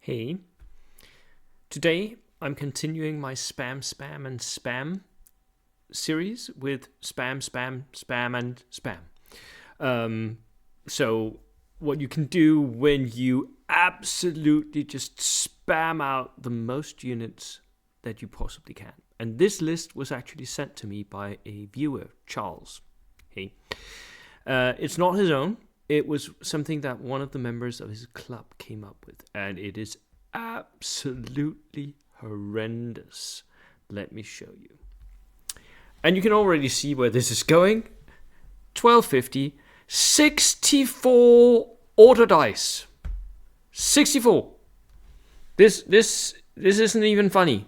Hey, today I'm continuing my spam series with spam, and spam. So, what you can do when you absolutely just spam out the most units that you possibly can. And this list was actually sent to me by a viewer, Charles. Hey. It's not his own. It was something that one of the members of his club came up with, and it is absolutely horrendous. Let me show you. And you can already see where this is going. 1250, 64 order dice. 64. This isn't even funny.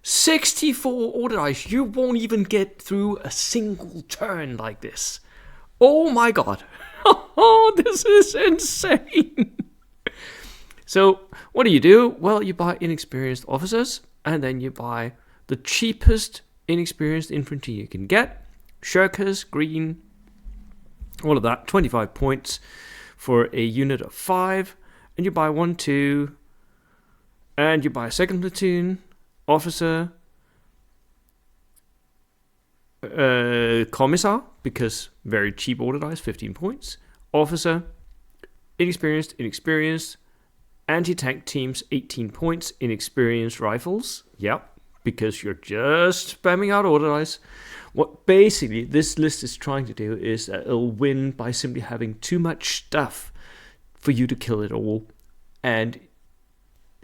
64 order dice. You won't even get through a single turn like this. Oh my god. Oh, this is insane. So, what do? Well, you buy inexperienced officers, and then you buy the cheapest inexperienced infantry you can get. Shirkers, green, all of that. 25 points for a unit of 5. And you buy 1, 2, and you buy a second platoon, officer, commissar, because very cheap order dice, 15 points. Officer, inexperienced. Anti-tank teams, 18 points. Inexperienced rifles, yep, because you're just spamming out order dice. What basically this list is trying to do is that it'll win by simply having too much stuff for you to kill it all. And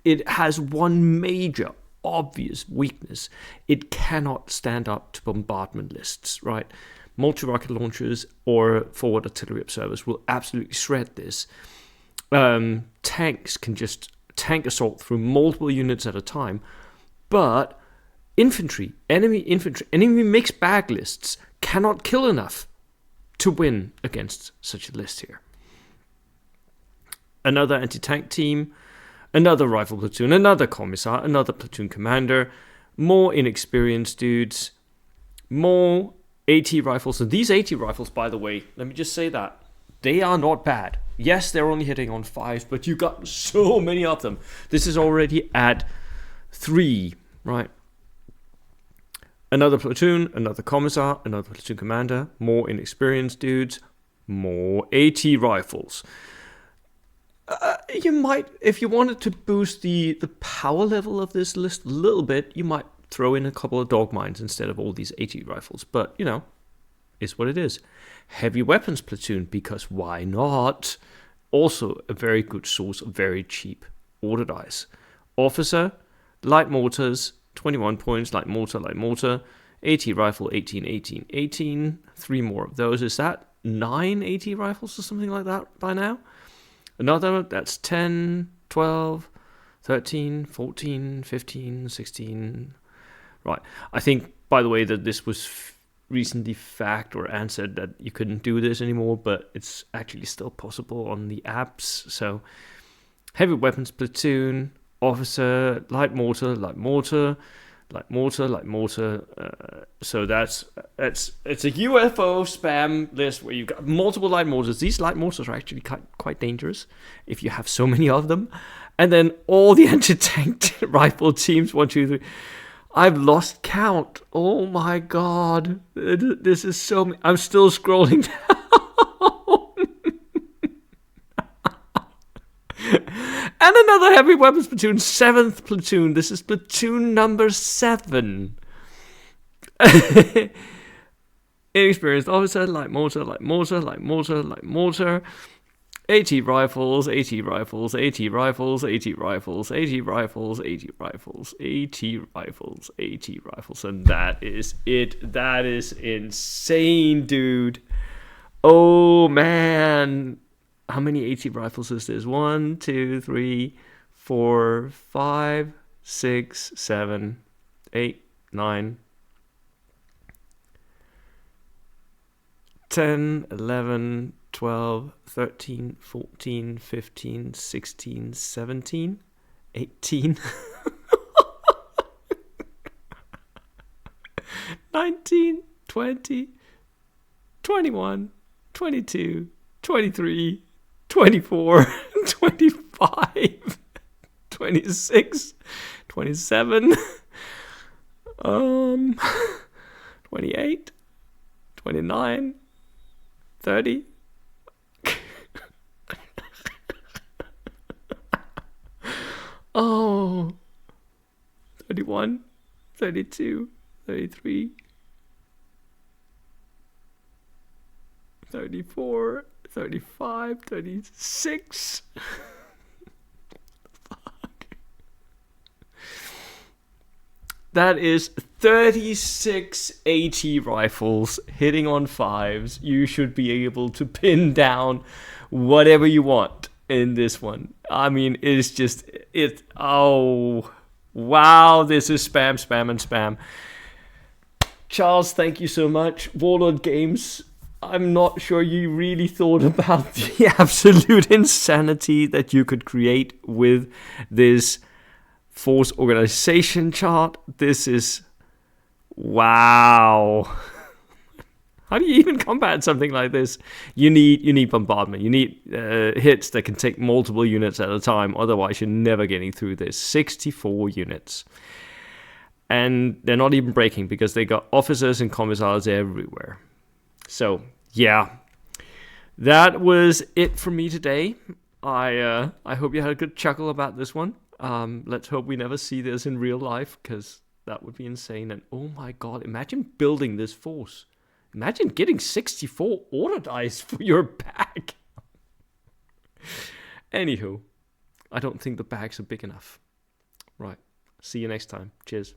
it has one major obvious weakness. It cannot stand up to bombardment lists, right? Multi-rocket launchers or forward artillery observers will absolutely shred this. Tanks can just tank assault through multiple units at a time, but enemy mixed bag lists cannot kill enough to win against such a list here. Another anti-tank team, another rifle platoon, another commissar, another platoon commander, more inexperienced dudes, more AT rifles. And these AT rifles, by the way, let me just say that, they are not bad. Yes, they're only hitting on 5, but you got so many of them. This is already at 3, right? Another platoon, another commissar, another platoon commander, more inexperienced dudes, more AT rifles. You might, if you wanted to boost the power level of this list a little bit, you might throw in a couple of dog mines instead of all these AT rifles. But, it's what it is. Heavy weapons platoon, because why not? Also a very good source of very cheap order dice. Officer, light mortars, 21 points, light mortar. AT rifle, 18. 3 more of those. Is that 9 AT rifles or something like that by now? Another, that's 10, 12, 13, 14, 15, 16. Right. I think, by the way, that this was recently fact or answered that you couldn't do this anymore, but it's actually still possible on the apps. So, heavy weapons platoon, officer, light mortar. So it's a UFO spam list where you've got multiple light mortars. These light mortars are actually quite dangerous if you have so many of them. And then all the anti-tank rifle teams, 1, 2, 3. I've lost count. Oh my god. This is so many. I'm still scrolling down. And another heavy weapons platoon, 7th platoon. This is platoon number 7. Inexperienced officer, light mortar. AT rifles, and that is it. That is insane, dude. Oh man. How many AT rifles is this? 1, 2, 3, 4, 5, 6, 7, 8, 9, 10, 11, 12, 13, 14, 15, 16, 17, 18, 19, 20, 21, 22, 23, 24, 25, 26, 27, 28, 29, 30. Oh, 31, 32, 33, 34, 35, 36. Fuck. That is 36 AT rifles hitting on 5s. You should be able to pin down whatever you want in this one. I mean, it's just, oh, wow, this is spam, spam, and spam. Charles, thank you so much. Warlord Games, I'm not sure you really thought about the absolute insanity that you could create with this force organization chart. This is, wow. How do you even combat something like this? You need bombardment. You need hits that can take multiple units at a time. Otherwise, you're never getting through this. 64 units. And they're not even breaking because they got officers and commissars everywhere. So, yeah. That was it for me today. I hope you had a good chuckle about this one. Let's hope we never see this in real life, because that would be insane. And oh my god, imagine building this force. Imagine getting 64 order dice for your bag. Anywho, I don't think the bags are big enough. Right. See you next time. Cheers.